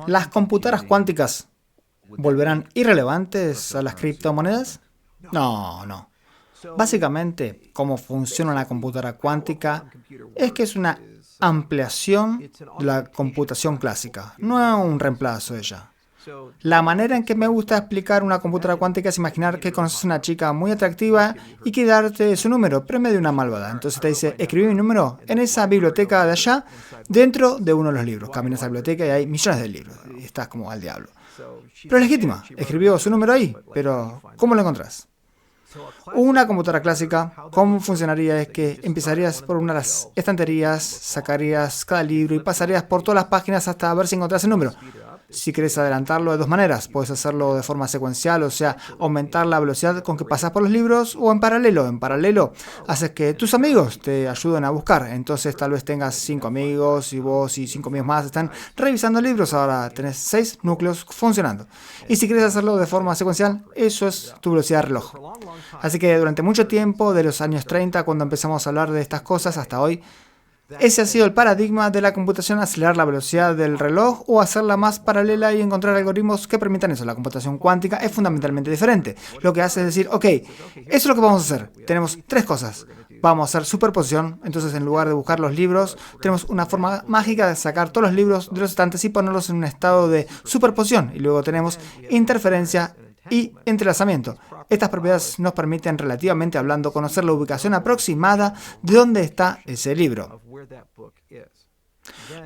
¿Las computadoras cuánticas volverán irrelevantes a las criptomonedas? No. Básicamente, cómo funciona una computadora cuántica es que es una ampliación de la computación clásica, no un reemplazo de ella. La manera en que me gusta explicar una computadora cuántica es imaginar que conoces a una chica muy atractiva y quiere darte su número, pero en medio de una malvada. Entonces te dice, escribí mi número en esa biblioteca de allá, dentro de uno de los libros. Caminas a la biblioteca y hay millones de libros. Y estás como al diablo. Pero es legítima. Escribió su número ahí, pero ¿cómo lo encontrás? Una computadora clásica, ¿cómo funcionaría? Es que empezarías por una de las estanterías, sacarías cada libro y pasarías por todas las páginas hasta ver si encontrás el número. Si querés adelantarlo de dos maneras, puedes hacerlo de forma secuencial, o sea, aumentar la velocidad con que pasas por los libros, o en paralelo. En paralelo, haces que tus amigos te ayuden a buscar. Entonces tal vez tengas 5 amigos y vos y 5 amigos más están revisando libros. Ahora tenés 6 núcleos funcionando. Y si quieres hacerlo de forma secuencial, eso es tu velocidad de reloj. Así que durante mucho tiempo, de los años 30, cuando empezamos a hablar de estas cosas hasta hoy, ese ha sido el paradigma de la computación: acelerar la velocidad del reloj o hacerla más paralela y encontrar algoritmos que permitan eso. La computación cuántica es fundamentalmente diferente. Lo que hace es decir, ok, eso es lo que vamos a hacer. Tenemos 3 cosas. Vamos a hacer superposición. Entonces, en lugar de buscar los libros, tenemos una forma mágica de sacar todos los libros de los estantes y ponerlos en un estado de superposición. Y luego tenemos interferencia y entrelazamiento. Estas propiedades nos permiten, relativamente hablando, conocer la ubicación aproximada de dónde está ese libro.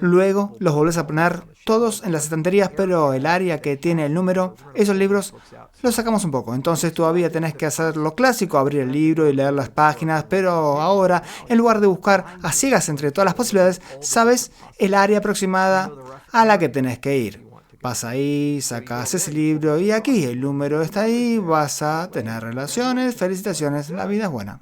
Luego los volvés a poner todos en las estanterías, pero el área que tiene el número, esos libros, los sacamos un poco. Entonces todavía tenés que hacer lo clásico, abrir el libro y leer las páginas, pero ahora, en lugar de buscar a ciegas entre todas las posibilidades, sabes el área aproximada a la que tenés que ir. Vas ahí, sacas ese libro y aquí el número está ahí, vas a tener relaciones, felicitaciones, la vida es buena.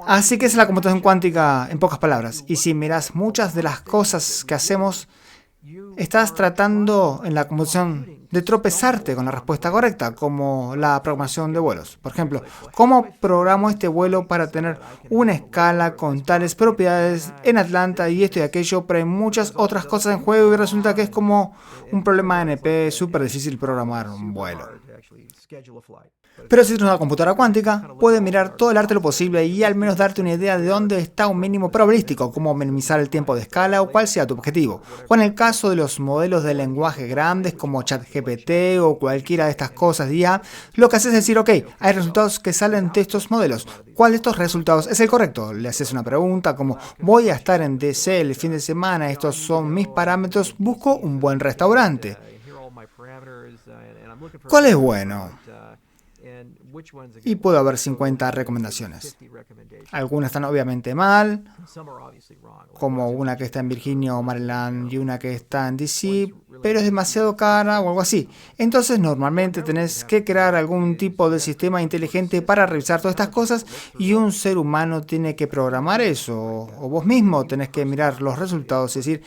Así que es la computación cuántica en pocas palabras. Y si miras muchas de las cosas que hacemos, estás tratando en la computación de tropezarte con la respuesta correcta, como la programación de vuelos. Por ejemplo, ¿cómo programo este vuelo para tener una escala con tales propiedades en Atlanta y esto y aquello? Pero hay muchas otras cosas en juego y resulta que es como un problema NP, súper difícil programar un vuelo. Pero si tienes una computadora cuántica, puede mirar todo el arte lo posible y al menos darte una idea de dónde está un mínimo probabilístico, cómo minimizar el tiempo de escala o cuál sea tu objetivo. O en el caso de los modelos de lenguaje grandes como ChatGPT o cualquiera de estas cosas de IA, lo que haces es decir, ok, hay resultados que salen de estos modelos. ¿Cuál de estos resultados es el correcto? Le haces una pregunta como, voy a estar en DC el fin de semana, estos son mis parámetros, busco un buen restaurante. ¿Cuál es bueno? Y puede haber 50 recomendaciones. Algunas están obviamente mal, como una que está en Virginia o Maryland y una que está en DC, pero es demasiado cara o algo así. Entonces normalmente tenés que crear algún tipo de sistema inteligente para revisar todas estas cosas y un ser humano tiene que programar eso. O vos mismo tenés que mirar los resultados y decir,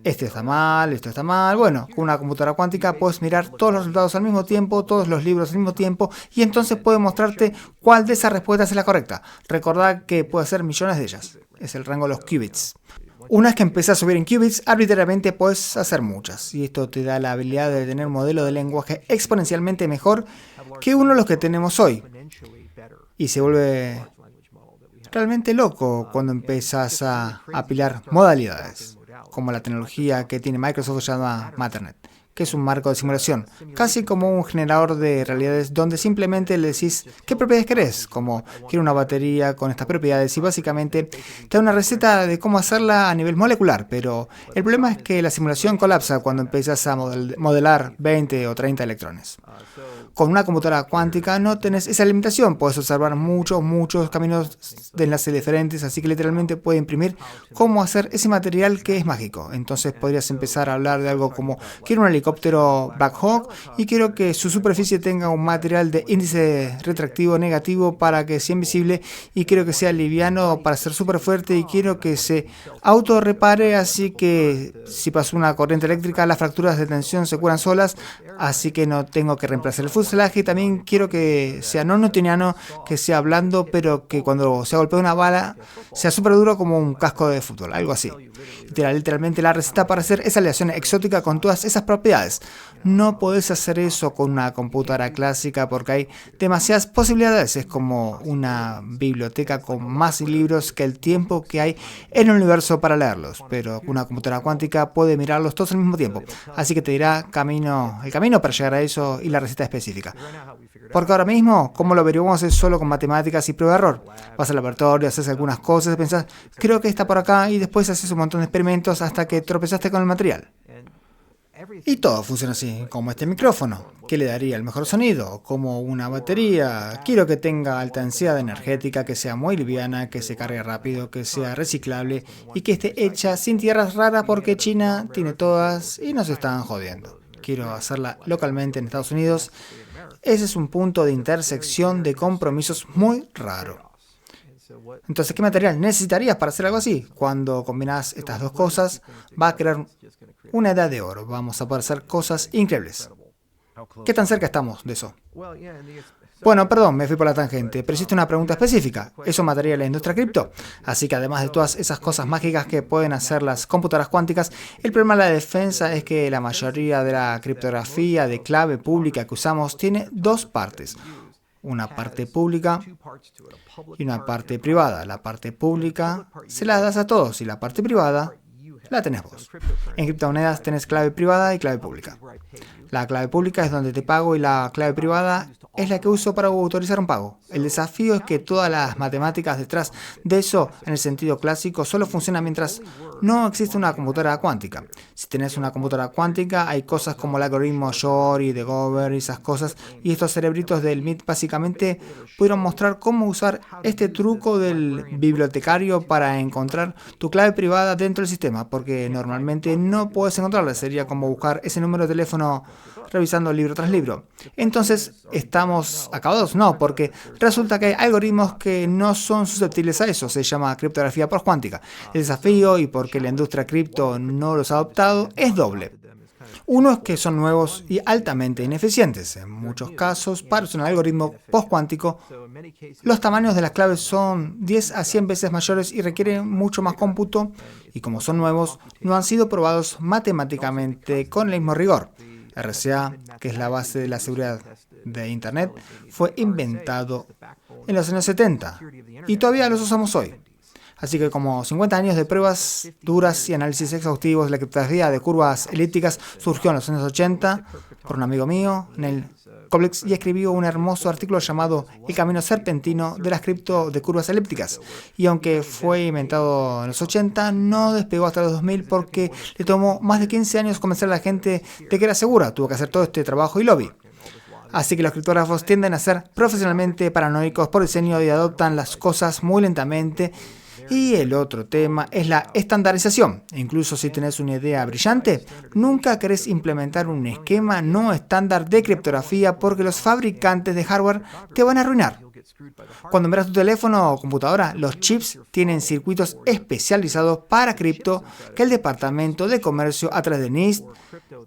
este está mal, esto está mal. Bueno, con una computadora cuántica puedes mirar todos los resultados al mismo tiempo, todos los libros al mismo tiempo, y entonces puede mostrarte cuál de esas respuestas es la correcta. Recordad que puede ser millones de ellas. Es el rango de los qubits. Una vez que empiezas a subir en qubits, arbitrariamente puedes hacer muchas. Y esto te da la habilidad de tener un modelo de lenguaje exponencialmente mejor que uno de los que tenemos hoy. Y se vuelve realmente loco cuando empiezas a apilar modalidades, como la tecnología que tiene Microsoft llamada Matternet, que es un marco de simulación, casi como un generador de realidades donde simplemente le decís qué propiedades querés, como quiero una batería con estas propiedades y básicamente te da una receta de cómo hacerla a nivel molecular, pero el problema es que la simulación colapsa cuando empiezas a modelar 20 o 30 electrones. Con una computadora cuántica no tenés esa limitación, puedes observar muchos caminos de enlace diferentes, así que literalmente puedes imprimir cómo hacer ese material que es mágico. Entonces podrías empezar a hablar de algo como, quiero un helicóptero helicóptero Black Hawk y quiero que su superficie tenga un material de índice retractivo negativo para que sea invisible y quiero que sea liviano para ser súper fuerte y quiero que se autorrepare, así que si pasa una corriente eléctrica las fracturas de tensión se curan solas, así que no tengo que reemplazar el fuselaje. Y también quiero que sea no newtoniano, que sea blando, pero que cuando se golpea una bala sea súper duro como un casco de fútbol, algo así. Y te da literalmente la receta para hacer esa aleación exótica con todas esas propiedades. No podés hacer eso con una computadora clásica porque hay demasiadas posibilidades. Es como una biblioteca con más libros que el tiempo que hay en el universo para leerlos. Pero una computadora cuántica puede mirarlos todos al mismo tiempo. Así que te dirá el camino para llegar a eso y la receta específica. Porque ahora mismo, como lo averiguamos, es solo con matemáticas y prueba de error. Vas al laboratorio, haces algunas cosas, pensás, creo que está por acá, y después haces un montón de experimentos hasta que tropezaste con el material. Y todo funciona así, como este micrófono, que le daría el mejor sonido, como una batería. Quiero que tenga alta densidad energética, que sea muy liviana, que se cargue rápido, que sea reciclable y que esté hecha sin tierras raras porque China tiene todas y nos están jodiendo. Quiero hacerla localmente en Estados Unidos. Ese es un punto de intersección de compromisos muy raro. Entonces, ¿qué material necesitarías para hacer algo así? Cuando combinas estas dos cosas, va a crear una edad de oro. Vamos a poder hacer cosas increíbles. ¿Qué tan cerca estamos de eso? Bueno, perdón, me fui por la tangente, pero hiciste una pregunta específica. ¿Eso mataría la industria cripto? Así que además de todas esas cosas mágicas que pueden hacer las computadoras cuánticas, el problema de la defensa es que la mayoría de la criptografía de clave pública que usamos tiene dos partes. Una parte pública y una parte privada. La parte pública se la das a todos y la parte privada la tenés vos. En criptomonedas tenés clave privada y clave pública. La clave pública es donde te pago y la clave privada es la que uso para autorizar un pago. El desafío es que todas las matemáticas detrás de eso, en el sentido clásico, solo funcionan mientras no existe una computadora cuántica. Si tenés una computadora cuántica, hay cosas como el algoritmo Shor y de Gover y esas cosas, y estos cerebritos del MIT básicamente pudieron mostrar cómo usar este truco del bibliotecario para encontrar tu clave privada dentro del sistema, porque normalmente no puedes encontrarla. Sería como buscar ese número de teléfono revisando libro tras libro. Entonces, ¿estamos acabados? No, porque resulta que hay algoritmos que no son susceptibles a eso. Se llama criptografía postcuántica. El desafío, y porque la industria cripto no los ha adoptado, es doble. Uno es que son nuevos y altamente ineficientes. En muchos casos, para usar un algoritmo postcuántico, los tamaños de las claves son 10 a 100 veces mayores y requieren mucho más cómputo, y como son nuevos, no han sido probados matemáticamente con el mismo rigor. RSA, que es la base de la seguridad de Internet, fue inventado en los años 70 y todavía los usamos hoy. Así que como 50 años de pruebas duras y análisis exhaustivos, la criptografía de curvas elípticas surgió en los años 80 por un amigo mío, Neil Koplex, y escribió un hermoso artículo llamado El camino serpentino de las cripto de curvas elípticas. Y aunque fue inventado en los 80, no despegó hasta los 2000 porque le tomó más de 15 años convencer a la gente de que era segura. Tuvo que hacer todo este trabajo y lobby. Así que los criptógrafos tienden a ser profesionalmente paranoicos por diseño y adoptan las cosas muy lentamente. Y el otro tema es la estandarización. Incluso si tenés una idea brillante, nunca querés implementar un esquema no estándar de criptografía porque los fabricantes de hardware te van a arruinar. Cuando miras tu teléfono o computadora, los chips tienen circuitos especializados para cripto que el Departamento de Comercio a través de NIST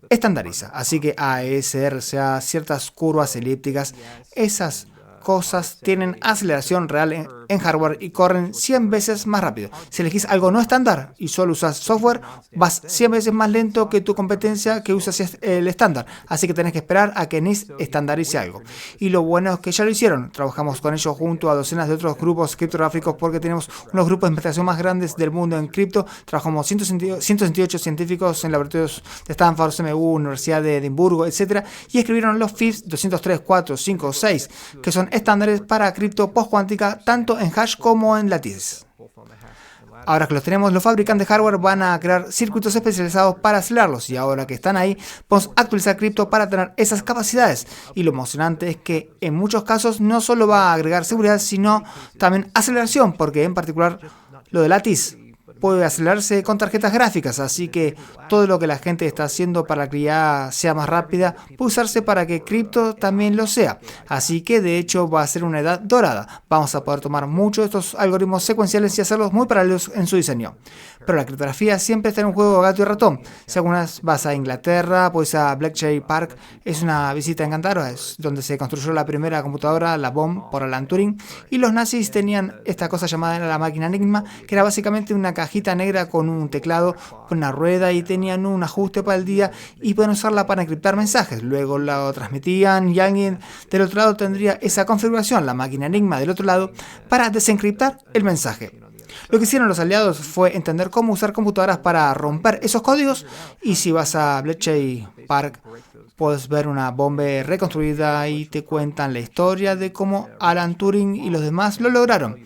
estandariza. Así que AES-RSA, ciertas curvas elípticas, esas cosas tienen aceleración real en hardware y corren 100 veces más rápido. Si elegís algo no estándar y solo usas software, vas 100 veces más lento que tu competencia que usas el estándar. Así que tenés que esperar a que NIST estandarice algo. Y lo bueno es que ya lo hicieron. Trabajamos con ellos junto a docenas de otros grupos criptográficos porque tenemos unos grupos de investigación más grandes del mundo en cripto. Trabajamos 168 científicos en laboratorios de Stanford, CMU, Universidad de Edimburgo, etc. Y escribieron los FIPS 203, 4, 5, 6, que son estándares para cripto postcuántica tanto en hash como en lattice. Ahora que los tenemos, los fabricantes de hardware van a crear circuitos especializados para acelerarlos, y ahora que están ahí, podemos actualizar cripto para tener esas capacidades. Y lo emocionante es que en muchos casos no solo va a agregar seguridad, sino también aceleración, porque en particular lo de lattice puede acelerarse con tarjetas gráficas, así que todo lo que la gente está haciendo para que la IA sea más rápida puede usarse para que cripto también lo sea. Así que de hecho va a ser una edad dorada. Vamos a poder tomar muchos de estos algoritmos secuenciales y hacerlos muy paralelos en su diseño. Pero la criptografía siempre está en un juego de gato y ratón. Si algunas vas a Inglaterra, pues a Bletchley Park, es una visita encantada, es donde se construyó la primera computadora, la BOM, por Alan Turing, y los nazis tenían esta cosa llamada la máquina Enigma, que era básicamente una cajita negra con un teclado, con una rueda, y tenían un ajuste para el día y pueden usarla para encriptar mensajes. Luego lo transmitían y alguien del otro lado tendría esa configuración, la máquina Enigma del otro lado, para desencriptar el mensaje. Lo que hicieron los aliados fue entender cómo usar computadoras para romper esos códigos, y si vas a Bletchley Park puedes ver una bomba reconstruida y te cuentan la historia de cómo Alan Turing y los demás lo lograron.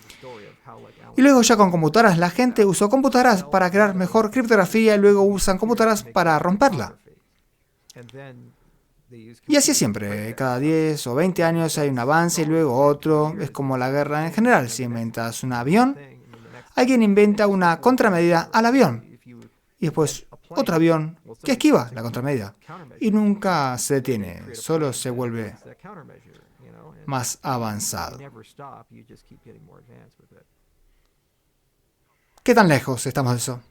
Y luego ya con computadoras, la gente usó computadoras para crear mejor criptografía y luego usan computadoras para romperla. Y así es siempre, cada 10 o 20 años hay un avance y luego otro. Es como la guerra en general, si inventas un avión, alguien inventa una contramedida al avión. Y después otro avión que esquiva la contramedida. Y nunca se detiene, solo se vuelve más avanzado. ¿Qué tan lejos estamos de eso?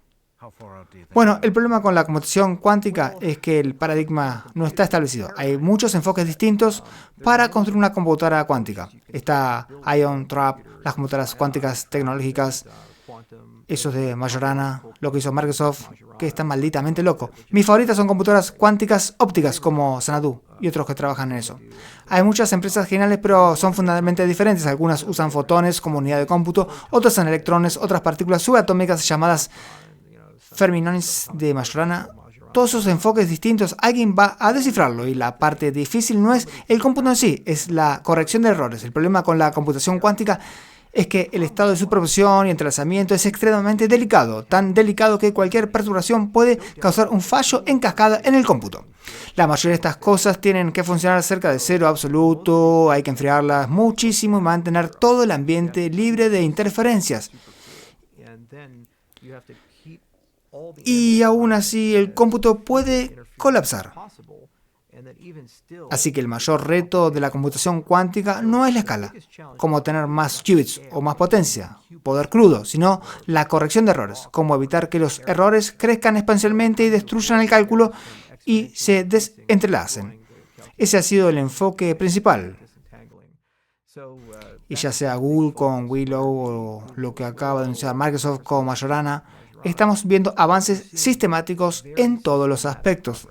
Bueno, el problema con la computación cuántica es que el paradigma no está establecido. Hay muchos enfoques distintos para construir una computadora cuántica. Está Ion Trap, las computadoras cuánticas tecnológicas, esos de Majorana, lo que hizo Microsoft, que está malditamente loco. Mis favoritas son computadoras cuánticas ópticas como Xanadu y otros que trabajan en eso. Hay muchas empresas geniales, pero son fundamentalmente diferentes. Algunas usan fotones como unidad de cómputo, otras usan electrones, otras partículas subatómicas llamadas fermiones de Majorana. Todos esos enfoques distintos, alguien va a descifrarlo, y la parte difícil no es el cómputo en sí, es la corrección de errores. El problema con la computación cuántica es que el estado de superposición y entrelazamiento es extremadamente delicado, tan delicado que cualquier perturbación puede causar un fallo en cascada en el cómputo. La mayoría de estas cosas tienen que funcionar cerca de cero absoluto, hay que enfriarlas muchísimo y mantener todo el ambiente libre de interferencias. Y aún así el cómputo puede colapsar. Así que el mayor reto de la computación cuántica no es la escala, como tener más qubits o más potencia, poder crudo, sino la corrección de errores, como evitar que los errores crezcan exponencialmente y destruyan el cálculo y se desentrelacen. Ese ha sido el enfoque principal. Y ya sea Google con Willow o lo que acaba de anunciar Microsoft con Majorana, estamos viendo avances sistemáticos en todos los aspectos.